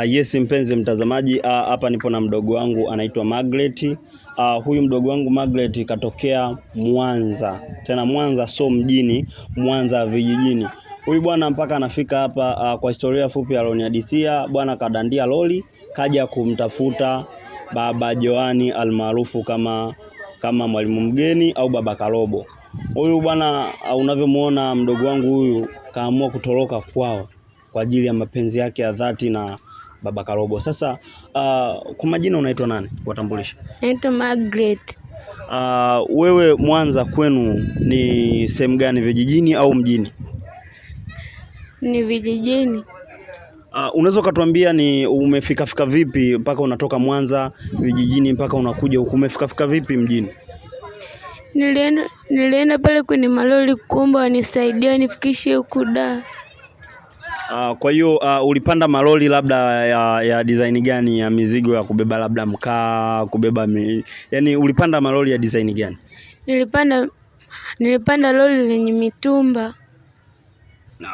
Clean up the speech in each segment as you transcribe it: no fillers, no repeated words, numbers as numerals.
Yes, mpenzi mtazamaji, hapa nipo na mdogo wangu anaitwa Margaret. Huyu mdogo wangu Margaret katokea Mwanza. Tena Mwanza so mjini, Mwanza vijijini. Huyu bwana mpaka anafika hapa kwa historia fupi alionihadithia, bwana kadandia loli kaja kumtafuta baba Joani almaarufu kama mwalimu mgeni au baba Karobo. Huyu bwana unavyomuona mdogo wangu huyu kaamua kutoroka kwao kwa ajili ya mapenzi yake ya dhati na baba Karobo. Sasa kwa majina unaitwa nani? Watambulisha. Naitwa Margaret. Wewe Mwanza kwenu ni sehemu gani, vijijini au mjini? Ni vijijini. Unaweza kutuambia ni umefika vipi mpaka unatoka Mwanza vijijini mpaka unakuja huku, umefika vipi mjini? Nilienda pale kwenye malori kuomba wanisaidie nifikishe huku da. Kwa hiyo ulipanda malori labda ya design gani, ya mizigo ya kubeba labda mkaa, kubeba yani ulipanda malori ya design gani? Nilipanda lori lenye mitumba.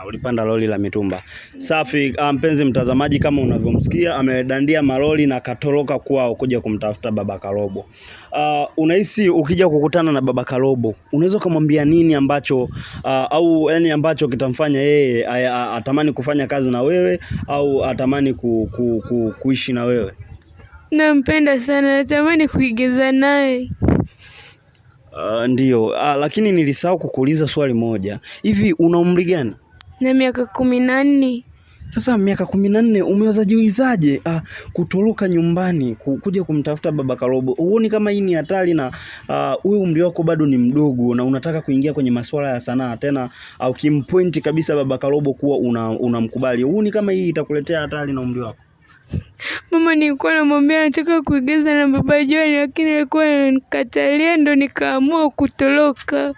Ulipanda lori la mitumba. Safi. Mpenzi mtazamaji, kama unavyomsikia amedandia malori na katoroka kwao kuja kumtafuta baba Karobo. Unahisi ukija kukutana na baba Karobo unaweza kumwambia nini ambacho au yani ambacho kitamfanya yeye atamani kufanya kazi na wewe au atamani kuishi na wewe? Nampenda sana, natamani kuigiza naye. Ndio. Lakini nilisahau kukuuliza swali moja. Hivi una umri gani? Na miaka 14. Sasa miaka 14 umeweza jiuizaje kutoroka nyumbani kuja kumtafuta baba Karobo? Huoni kama hii ni hatari, na wewe umri wako bado ni mdogo na unataka kuingia kwenye masuala ya sanaa, tena au kimpoint kabisa baba Karobo kuwa unamkubali? Huoni kama hii itakuletea hatari na umri wako? Mama nilikuwa namwambia nataka kuigiza na baba Joani, lakini alikuwa ananikatalia, ndo nikaamua kutoroka.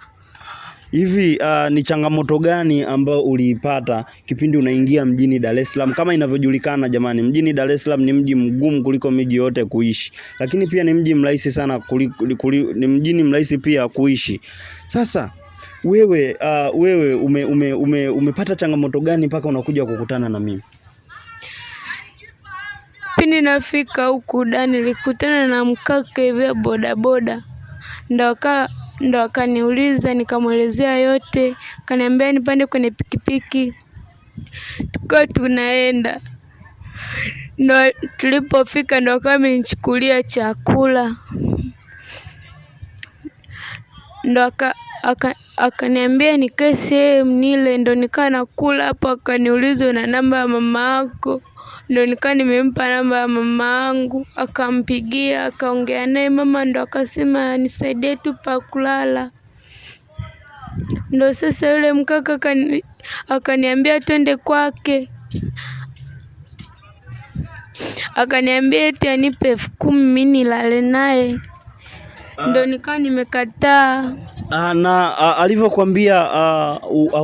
Hivi ni changamoto gani ambayo uliipata kipindi unaingia mjini Dar es Salaam? Kama inavyojulikana jamani, mjini Dar es Salaam ni mji mgumu kuliko miji yote kuishi, lakini pia ni mji mrahisi sana ni mjini mrahisi pia kuishi. Sasa wewe umepata changamoto gani mpaka unakuja kukutana na mimi? Pindi nafika huku da nilikutana na mkaka hivi bodaboda. Ndo akaniuliza, nikamwelezea yote, kaniambia nipande kwenye pikipiki. Tukawa tunaenda. Ndo tulipofika ndo akanichukulia chakula. Ndo akaniambia nikae sehemu nile, ndo nikaa nakula hapo. Akaniuliza una namba ya mama yako? Ndo nikaa nimempa namba ya mama yangu. Akampigia, akaongea naye mama, ndo akasema nisaidie tu pa kulala. Ndo sasa yule mkaka akaniambia twende kwake. Akaniambia eti anipe 10,000 mimi nilale naye. Ndo nikaa nimekataa. Na alivyokuambia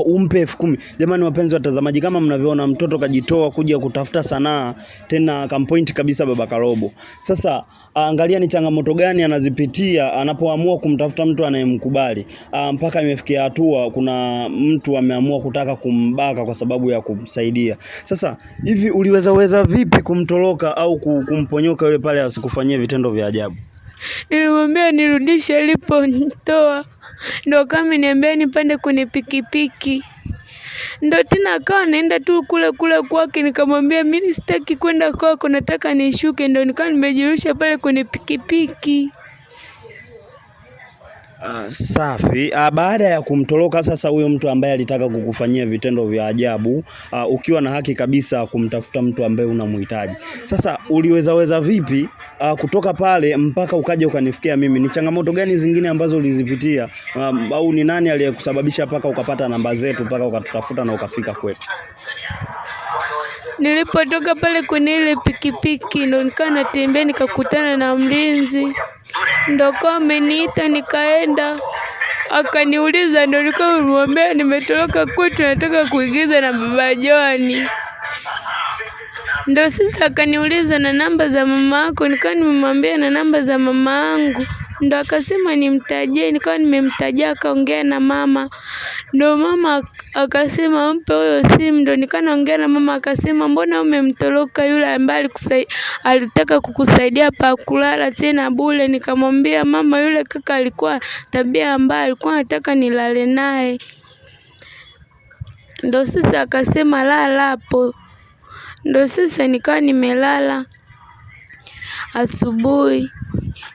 umpe 10,000. Jamani wapenzi watazamaji, kama mnavyoona mtoto kajitoa kuja kutafuta sanaa, tena akampoint kabisa baba Karobo. Sasa angalia ni changamoto gani anazipitia anapoamua kumtafuta mtu anayemkubali, mpaka imefikia hatua kuna mtu ameamua kutaka kumbaka kwa sababu ya kumsaidia. Sasa hivi uliweza vipi kumtoroka au kumponyoka yule pale asikufanyie vitendo vya ajabu? Nilimwambia nirudishe aliponitoa. Ndo kama niambia nipande kwenye pikipiki. Ndo tena akawa naenda tu kule kwake, nikamwambia mimi sitaki kwenda kwako, nataka nishuke. Ndo nikawa nimejirusha pale kwenye pikipiki. Safi. Baada ya kumtoroka sasa huyo mtu ambaye alitaka kukufanyia vitendo vya ajabu, ukiwa na haki kabisa kumtafuta mtu ambaye unamhitaji. Sasa uliweza vipi kutoka pale mpaka ukaja ukanifikia mimi? Ni changamoto gani zingine ambazo ulizipitia, au ni nani aliyekusababisha mpaka ukapata namba zetu mpaka ukatutafuta na ukafika kwetu? Nilipotoka pale kwenye ile pikipiki ndo nikaa natembea, nikakutana na mlinzi. Ndo kama ameniita nikaenda. Akaniuliza, ndo nikamwambia nimetoroka kwetu nataka kuigiza na baba Joani. Ndo sasa akaniuliza na namba za mama yako, nikawa nimemwambia na namba za mama yangu. Ndo akasema nimtajie, nikawa nimemtajia, akaongea na mama. Ndo mama akasema mpe huyo simu, ndo nikanaongea na mama akasema mbona umemtoroka yule ambaye alitaka kukusaidia pa kulala tena bure. Nikamwambia mama yule kaka alikuwa tabia mbaya, alikuwa anataka nilale naye. Ndo sasa akasema lala hapo. Ndo sasa nikawa nimelala. Asubuhi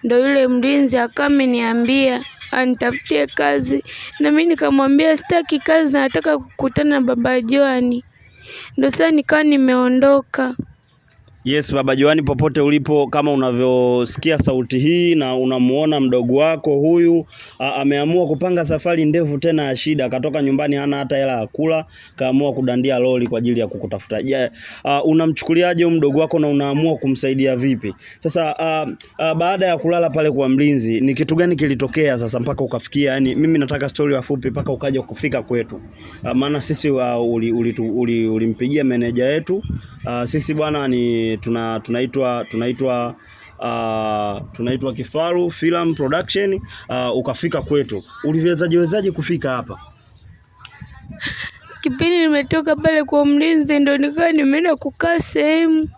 ndo yule mlinzi akameniambia anitafutie kazi, na mimi nikamwambia sitaki kazi, nataka kukutana na baba Joani. Ndo sasa nikawa nimeondoka. Yes, baba Joani, popote ulipo, kama unavyosikia sauti hii na unamuona mdogo wako huyu ameamua kupanga safari ndefu tena ya shida, akatoka nyumbani hana hata hela ya kula, kaamua kudandia lori kwa ajili ya kukutafuta. Unamchukuliaje mdogo wako na unaamua kumsaidia vipi? Sasa baada ya kulala pale kwa mlinzi, ni kitu gani kilitokea sasa mpaka ukafikia? Yani mimi nataka story fupi mpaka ukaja kufika kwetu. Maana sisi ulimpigia meneja yetu. Sisi bwana ni tunaitwa Kifaru Film Production. Ukafika kwetu. Uliwezaje kufika hapa? Kipindi nimetoka pale kwa mlinzi ndo nikawa nimeenda kukaa sehemu,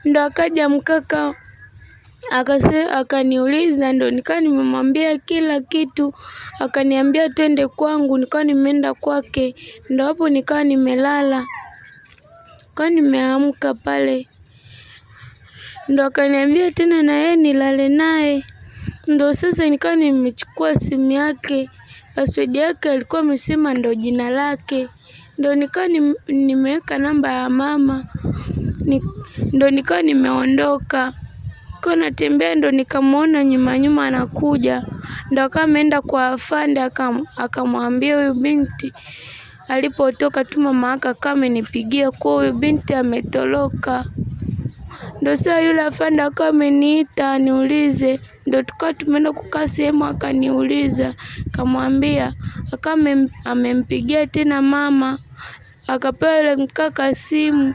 ndo akaja mkaka akaniuliza, ndo nikawa nimemwambia kila kitu, akaniambia twende kwangu, nikawa nimeenda kwake. Ndo hapo nikawa nimelala, kwa nimeamka pale ndo akaniambia tena na yeye nilale naye. Ndo sasa nikawa nimechukua simu yake, password yake alikuwa amesema ndo jina lake. Ndo nikawa nimeweka namba ya mama. Ndo nikawa nimeondoka. Kwa natembea ndo nikamwona nyuma anakuja. Ndo akawa ameenda kwa afande, akamwambia huyu binti alipotoka tu mama akawa amenipigia kwa huyu binti ametoroka. Ndo sasa yule afande akawa ameniita niulize, ndo tukawa tumeenda kukaa sehemu akaniuliza, kamwambia akawa amempigia tena mama, akapewa yule mkaka simu.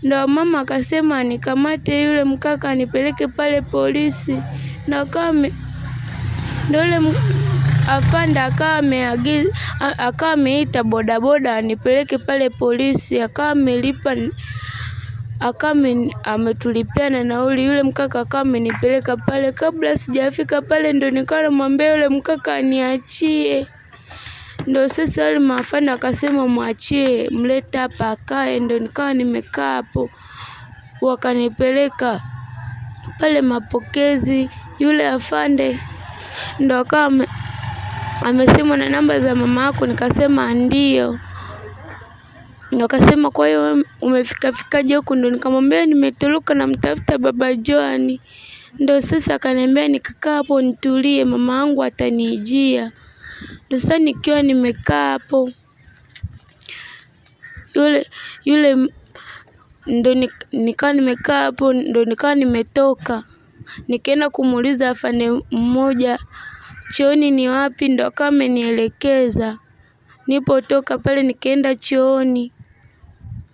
Ndo mama akasema nikamate yule mkaka anipeleke pale polisi. Ndo yule afande akawa ameita bodaboda anipeleke pale polisi, akawa amelipa, ametulipia na nauli. Yule mkaka akawa amenipeleka pale. Kabla sijafika pale ndo nikawa namwambia yule mkaka aniachie. Ndo sasa yule maafanda akasema muachie, mlete hapa akae. Ndo nikawa nimekaa hapo, wakanipeleka pale mapokezi. Yule afande ndo akawa amesema na namba za mama yako, nikasema ndio. Ndo akasema kwa hiyo umefikaje huku? Ndo nikamwambia nimetoroka na mtafuta baba Joani. Ndo sasa akaniambia nikakaa hapo nitulie, mama yangu atanijia. Ndo sasa nikiwa nimekaa hapo, yule ndo nikawa nimekaa hapo, ndo nikawa nimetoka nikaenda kumuuliza afande mmoja chooni ni wapi. Ndo akawa amenielekeza. Nipotoka pale nikaenda chooni.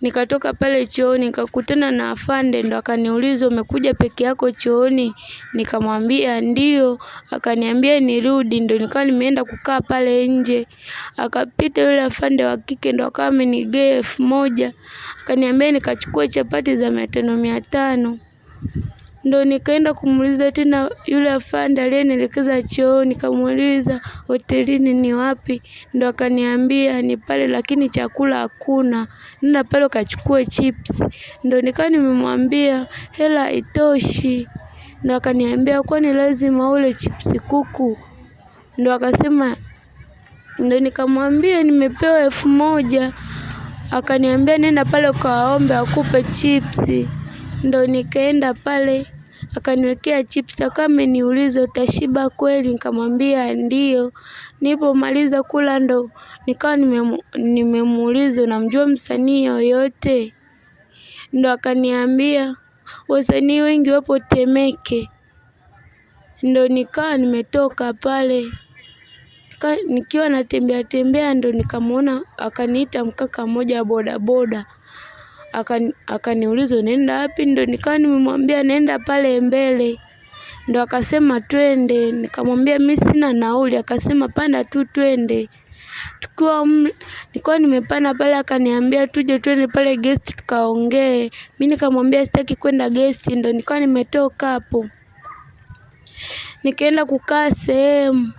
Nikatoka pale chooni nikakutana na afande, ndo akaniuliza umekuja peke yako chooni? Nikamwambia ndio. Akaniambia nirudi. Ndo nikawa nimeenda kukaa pale nje. Akapita yule afande wa kike, ndo akawa amenigea 1000. Akaniambia nikachukue chapati za 500. Ndo nikaenda kumuuliza tena yule afande aliyenielekeza chooni, nikamuuliza hotelini ni wapi. Ndo akaniambia ni pale lakini chakula hakuna, nenda pale ukachukue chips. Ndo nikawa nimemwambia hela haitoshi. Ndo akaniambia kwani lazima ule chips kuku? Ndo akasema, ndo nikamwambia nimepewa 1000. Akaniambia nenda pale ukaombe akupe chips. Ndo nikaenda pale akaniwekea chips, akawa ameniuliza utashiba kweli? Nikamwambia ndio. Nilipomaliza kula ndo nikawa nimemuuliza unamjua msanii yoyote? Ndo akaniambia wasanii wengi wapo Temeke. Ndo nikawa nimetoka pale, nikiwa natembea ndo nikamwona, akaniita mkaka mmoja bodaboda. Akaniuliza unaenda wapi? Ndo nikawa nimemwambia naenda pale mbele. Ndo akasema twende. Nikamwambia mimi sina nauli. Akasema panda tu twende. Nilikuwa nimepanda pale, akaniambia twende pale guest tukaongee. Mimi nikamwambia sitaki kwenda guest, ndo nilikuwa nimetoka hapo. Nikaenda kukaa sehemu.